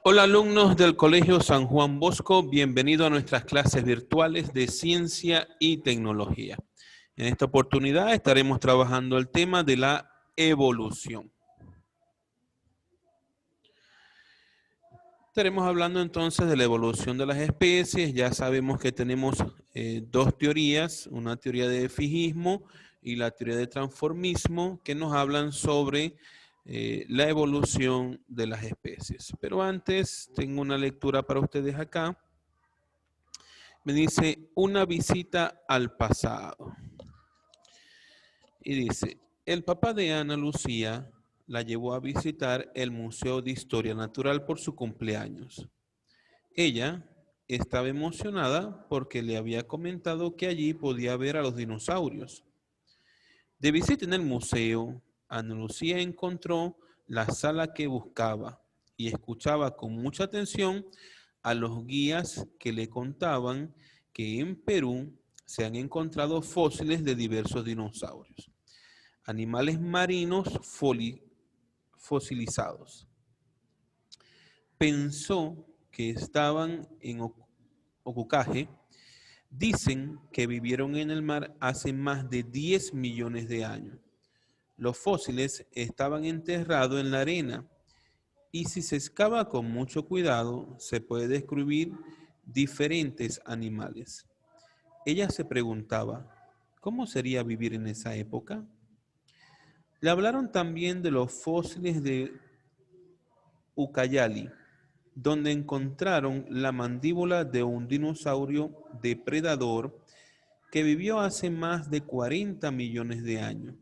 Hola alumnos del Colegio San Juan Bosco, bienvenidos a nuestras clases virtuales de ciencia y tecnología. En esta oportunidad estaremos trabajando el tema de la evolución. Estaremos hablando entonces de la evolución de las especies. Ya sabemos que tenemos dos teorías, una teoría de fijismo y la teoría de transformismo, que nos hablan sobre la evolución de las especies. Pero antes tengo una lectura para ustedes acá. Me dice, una visita al pasado. Y dice, el papá de Ana Lucía la llevó a visitar el Museo de Historia Natural por su cumpleaños. Ella estaba emocionada porque le había comentado que allí podía ver a los dinosaurios. De visita en el museo, Ana Lucía encontró la sala que buscaba y escuchaba con mucha atención a los guías que le contaban que en Perú se han encontrado fósiles de diversos dinosaurios, animales marinos fosilizados. Pensó que estaban en Ocucaje. Dicen que vivieron en el mar hace más de 10 millones de años. Los fósiles estaban enterrados en la arena y si se excava con mucho cuidado se puede descubrir diferentes animales. Ella se preguntaba, ¿cómo sería vivir en esa época? Le hablaron también de los fósiles de Ucayali, donde encontraron la mandíbula de un dinosaurio depredador que vivió hace más de 40 millones de años.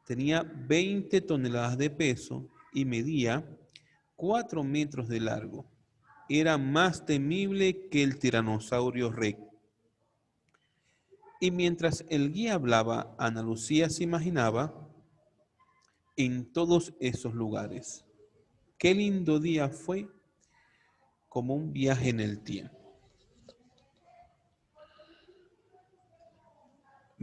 Tenía 20 toneladas de peso y medía 4 metros de largo. Era más temible que el tiranosaurio Rex. Y mientras el guía hablaba, Ana Lucía se imaginaba en todos esos lugares. Qué lindo día fue, como un viaje en el tiempo.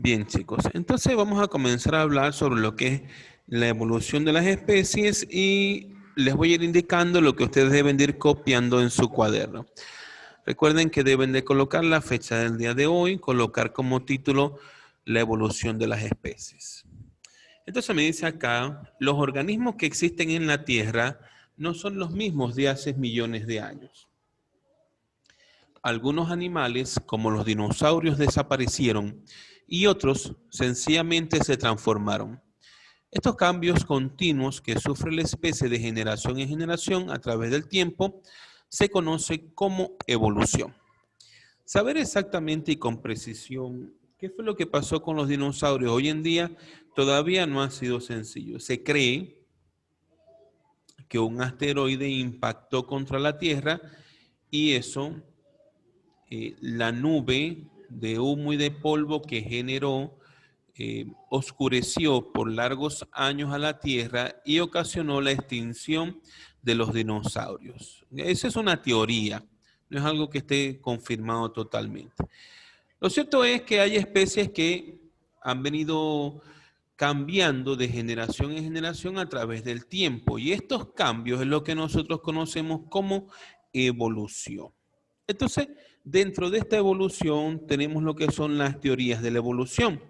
Bien, chicos, entonces vamos a comenzar a hablar sobre lo que es la evolución de las especies y les voy a ir indicando lo que ustedes deben de ir copiando en su cuaderno. Recuerden que deben de colocar la fecha del día de hoy, colocar como título la evolución de las especies. Entonces me dice acá, los organismos que existen en la Tierra no son los mismos de hace millones de años. Algunos animales, como los dinosaurios, desaparecieron y otros sencillamente se transformaron. Estos cambios continuos que sufre la especie de generación en generación a través del tiempo se conoce como evolución. Saber exactamente y con precisión qué fue lo que pasó con los dinosaurios hoy en día todavía no ha sido sencillo. Se cree que un asteroide impactó contra la Tierra y eso, la nube de humo y de polvo que generó, oscureció por largos años a la Tierra y ocasionó la extinción de los dinosaurios. Esa es una teoría, no es algo que esté confirmado totalmente. Lo cierto es que hay especies que han venido cambiando de generación en generación a través del tiempo y estos cambios es lo que nosotros conocemos como evolución. Entonces, dentro de esta evolución tenemos lo que son las teorías de la evolución,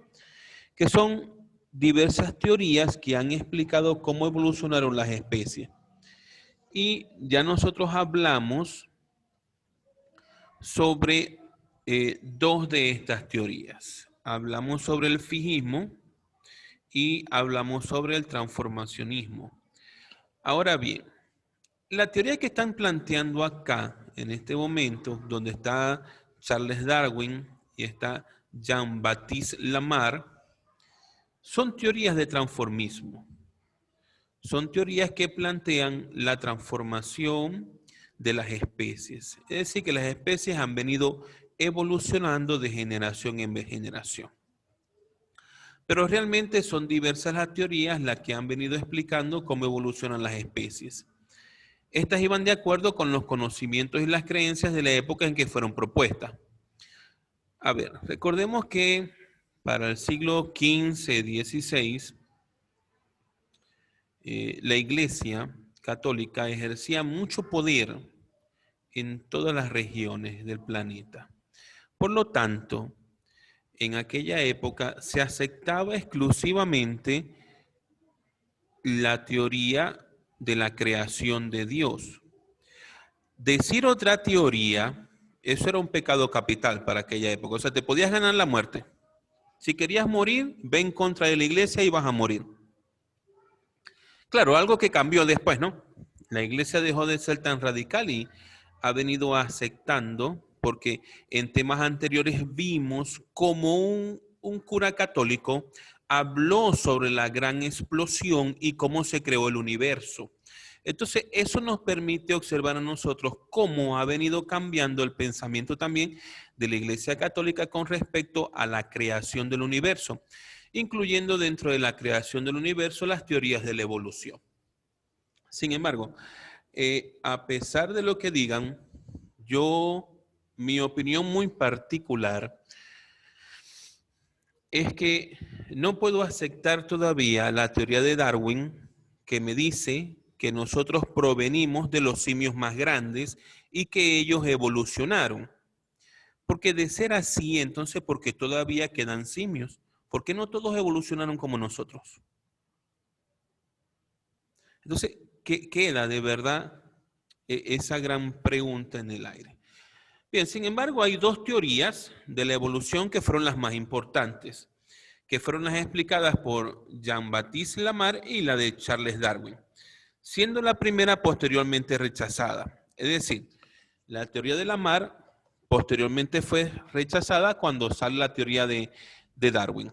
que son diversas teorías que han explicado cómo evolucionaron las especies. Y ya nosotros hablamos sobre dos de estas teorías. Hablamos sobre el fijismo y hablamos sobre el transformacionismo. Ahora bien, la teoría que están planteando acá, en este momento, donde está Charles Darwin y está Jean-Baptiste Lamarck, son teorías de transformismo. Son teorías que plantean la transformación de las especies. Es decir, que las especies han venido evolucionando de generación en generación. Pero realmente son diversas las teorías las que han venido explicando cómo evolucionan las especies. Estas iban de acuerdo con los conocimientos y las creencias de la época en que fueron propuestas. A ver, recordemos que para el siglo XV, XVI, la Iglesia católica ejercía mucho poder en todas las regiones del planeta. Por lo tanto, en aquella época se aceptaba exclusivamente la teoría de la creación de Dios. Decir otra teoría, eso era un pecado capital para aquella época. O sea, te podías ganar la muerte. Si querías morir, ve en contra de la iglesia y vas a morir. Claro, algo que cambió después, ¿no? La iglesia dejó de ser tan radical y ha venido aceptando, porque en temas anteriores vimos como un cura católico habló sobre la gran explosión y cómo se creó el universo. Entonces, eso nos permite observar a nosotros cómo ha venido cambiando el pensamiento también de la Iglesia Católica con respecto a la creación del universo, incluyendo dentro de la creación del universo las teorías de la evolución. Sin embargo, a pesar de lo que digan, mi opinión muy particular es que no puedo aceptar todavía la teoría de Darwin que me dice que nosotros provenimos de los simios más grandes y que ellos evolucionaron. Porque de ser así, entonces, ¿por qué todavía quedan simios? ¿Por qué no todos evolucionaron como nosotros? Entonces, ¿qué queda de verdad esa gran pregunta en el aire? Bien, sin embargo, hay dos teorías de la evolución que fueron las más importantes, que fueron las explicadas por Jean-Baptiste Lamarck y la de Charles Darwin, siendo la primera posteriormente rechazada. Es decir, la teoría de Lamarck posteriormente fue rechazada cuando sale la teoría de Darwin.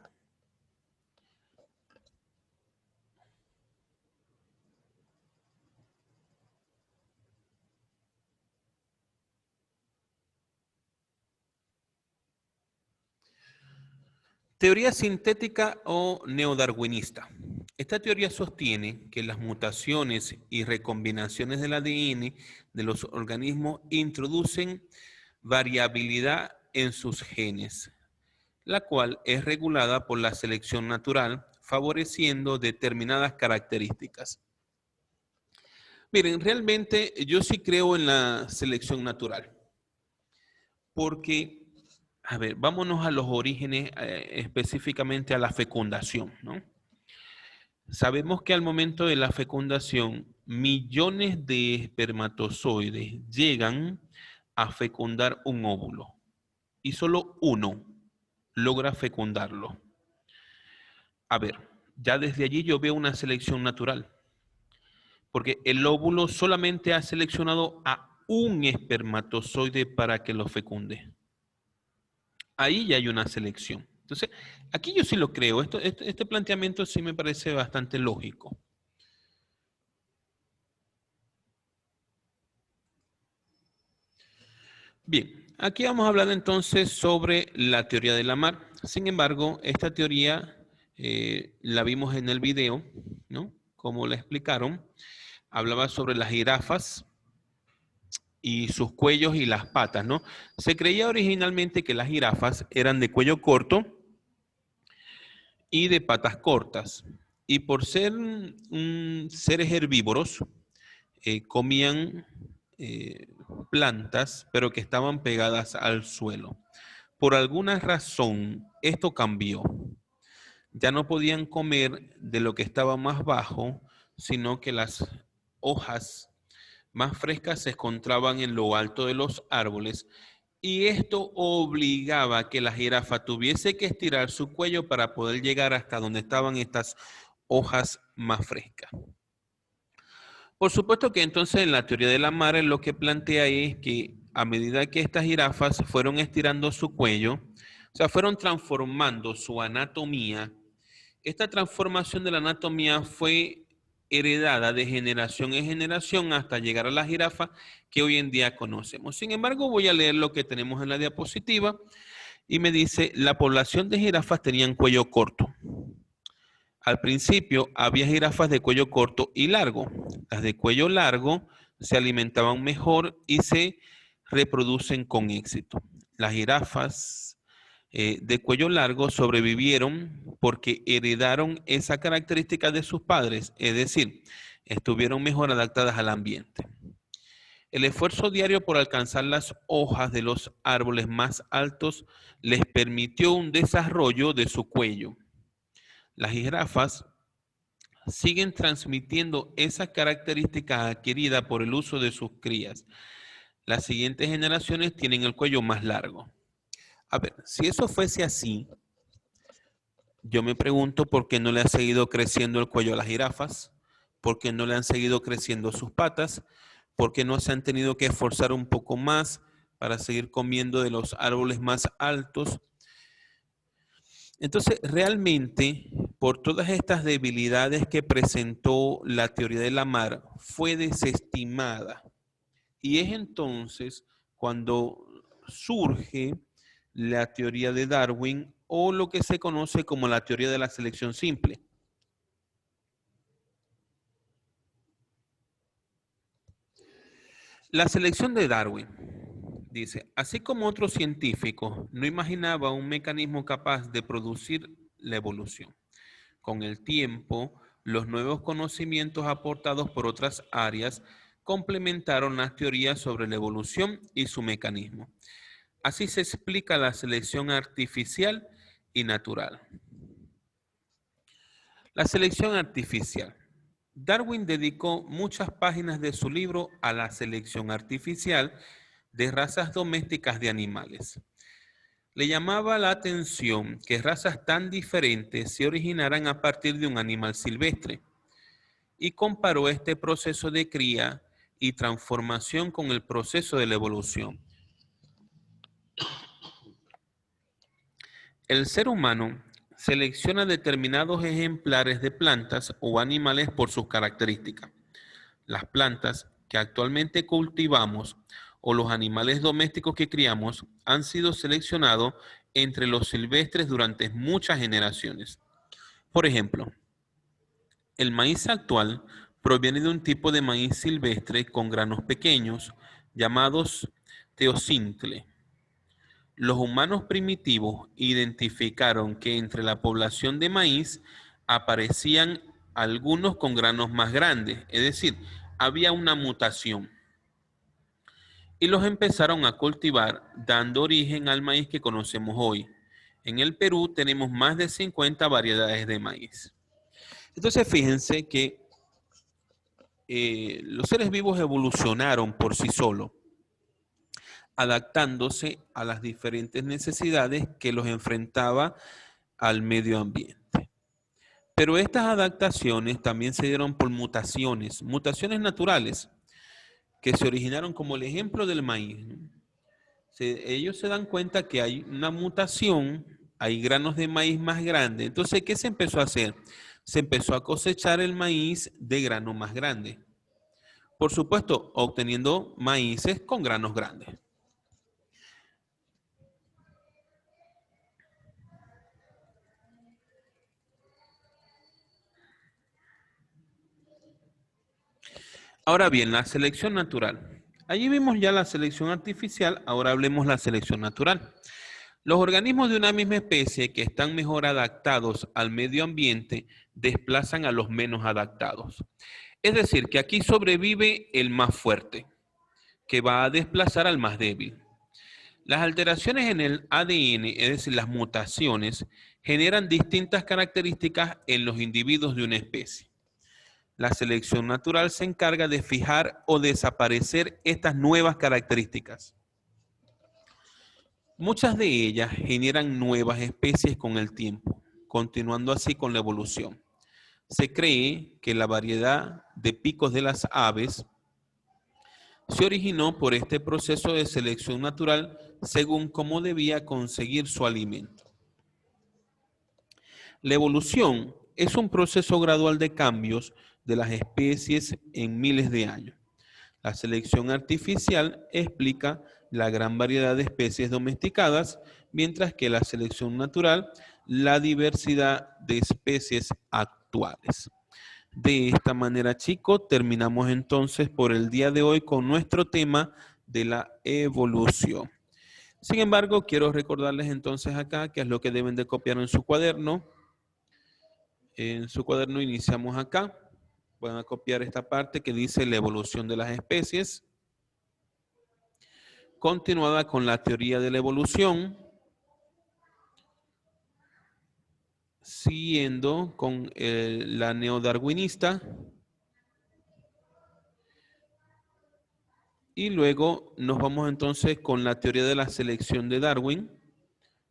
Teoría sintética o neodarwinista. Esta teoría sostiene que las mutaciones y recombinaciones del ADN de los organismos introducen variabilidad en sus genes, la cual es regulada por la selección natural, favoreciendo determinadas características. Miren, realmente yo sí creo en la selección natural, porque, a ver, vámonos a los orígenes, específicamente a la fecundación, ¿no? Sabemos que al momento de la fecundación, millones de espermatozoides llegan a fecundar un óvulo y solo uno logra fecundarlo. A ver, ya desde allí yo veo una selección natural, porque el óvulo solamente ha seleccionado a un espermatozoide para que lo fecunde. Ahí ya hay una selección. Entonces, aquí yo sí lo creo. Este planteamiento sí me parece bastante lógico. Bien, aquí vamos a hablar entonces sobre la teoría de Lamarck. Sin embargo, esta teoría la vimos en el video, ¿no? Como la explicaron, hablaba sobre las jirafas y sus cuellos y las patas, ¿no? Se creía originalmente que las jirafas eran de cuello corto y de patas cortas. Y por ser seres herbívoros, comían plantas, pero que estaban pegadas al suelo. Por alguna razón, esto cambió. Ya no podían comer de lo que estaba más bajo, sino que las hojas más frescas se encontraban en lo alto de los árboles y esto obligaba a que la jirafa tuviese que estirar su cuello para poder llegar hasta donde estaban estas hojas más frescas. Por supuesto que entonces en la teoría de la madre lo que plantea es que a medida que estas jirafas fueron estirando su cuello, o sea, fueron transformando su anatomía, esta transformación de la anatomía fue heredada de generación en generación hasta llegar a la jirafa que hoy en día conocemos. Sin embargo, voy a leer lo que tenemos en la diapositiva y me dice, la población de jirafas tenían cuello corto. Al principio había jirafas de cuello corto y largo. Las de cuello largo se alimentaban mejor y se reproducen con éxito. Las jirafas de cuello largo sobrevivieron porque heredaron esa característica de sus padres, es decir, estuvieron mejor adaptadas al ambiente. El esfuerzo diario por alcanzar las hojas de los árboles más altos les permitió un desarrollo de su cuello. Las jirafas siguen transmitiendo esa característica adquirida por el uso de sus crías. Las siguientes generaciones tienen el cuello más largo. A ver, si eso fuese así, yo me pregunto por qué no le ha seguido creciendo el cuello a las jirafas, por qué no le han seguido creciendo sus patas, por qué no se han tenido que esforzar un poco más para seguir comiendo de los árboles más altos. Entonces, realmente, por todas estas debilidades que presentó la teoría de Lamarck, fue desestimada. Y es entonces cuando surge la teoría de Darwin o lo que se conoce como la teoría de la selección simple. La selección de Darwin dice, así como otros científicos, no imaginaba un mecanismo capaz de producir la evolución. Con el tiempo, los nuevos conocimientos aportados por otras áreas complementaron las teorías sobre la evolución y su mecanismo. Así se explica la selección artificial y natural. La selección artificial. Darwin dedicó muchas páginas de su libro a la selección artificial de razas domésticas de animales. Le llamaba la atención que razas tan diferentes se originaran a partir de un animal silvestre y comparó este proceso de cría y transformación con el proceso de la evolución. El ser humano selecciona determinados ejemplares de plantas o animales por sus características. Las plantas que actualmente cultivamos o los animales domésticos que criamos han sido seleccionados entre los silvestres durante muchas generaciones. Por ejemplo, el maíz actual proviene de un tipo de maíz silvestre con granos pequeños llamados teocintle. Los humanos primitivos identificaron que entre la población de maíz aparecían algunos con granos más grandes, es decir, había una mutación. Y los empezaron a cultivar, dando origen al maíz que conocemos hoy. En el Perú tenemos más de 50 variedades de maíz. Entonces fíjense que los seres vivos evolucionaron por sí solos, adaptándose a las diferentes necesidades que los enfrentaba al medio ambiente. Pero estas adaptaciones también se dieron por mutaciones, mutaciones naturales, que se originaron como el ejemplo del maíz. Ellos se dan cuenta que hay una mutación, hay granos de maíz más grandes. Entonces, ¿qué se empezó a hacer? Se empezó a cosechar el maíz de grano más grande. Por supuesto, obteniendo maíces con granos grandes. Ahora bien, la selección natural. Allí vimos ya la selección artificial, ahora hablemos de la selección natural. Los organismos de una misma especie que están mejor adaptados al medio ambiente desplazan a los menos adaptados. Es decir, que aquí sobrevive el más fuerte, que va a desplazar al más débil. Las alteraciones en el ADN, es decir, las mutaciones, generan distintas características en los individuos de una especie. La selección natural se encarga de fijar o desaparecer estas nuevas características. Muchas de ellas generan nuevas especies con el tiempo, continuando así con la evolución. Se cree que la variedad de picos de las aves se originó por este proceso de selección natural según cómo debía conseguir su alimento. La evolución es un proceso gradual de cambios de las especies en miles de años. La selección artificial explica la gran variedad de especies domesticadas, mientras que la selección natural, la diversidad de especies actuales. De esta manera, chicos, terminamos entonces por el día de hoy con nuestro tema de la evolución. Sin embargo, quiero recordarles entonces acá qué es lo que deben de copiar en su cuaderno. En su cuaderno iniciamos acá. Van a copiar esta parte que dice la evolución de las especies. Continuada con la teoría de la evolución. Siguiendo con la neodarwinista. Y luego nos vamos entonces con la teoría de la selección de Darwin,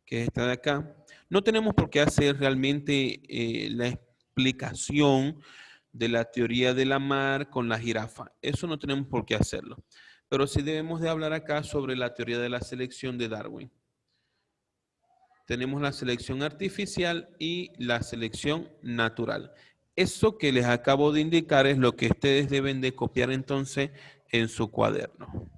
que es esta de acá. No tenemos por qué hacer realmente la explicación de la teoría de Lamarck con la jirafa. Eso no tenemos por qué hacerlo. Pero sí debemos de hablar acá sobre la teoría de la selección de Darwin. Tenemos la selección artificial y la selección natural. Eso que les acabo de indicar es lo que ustedes deben de copiar entonces en su cuaderno.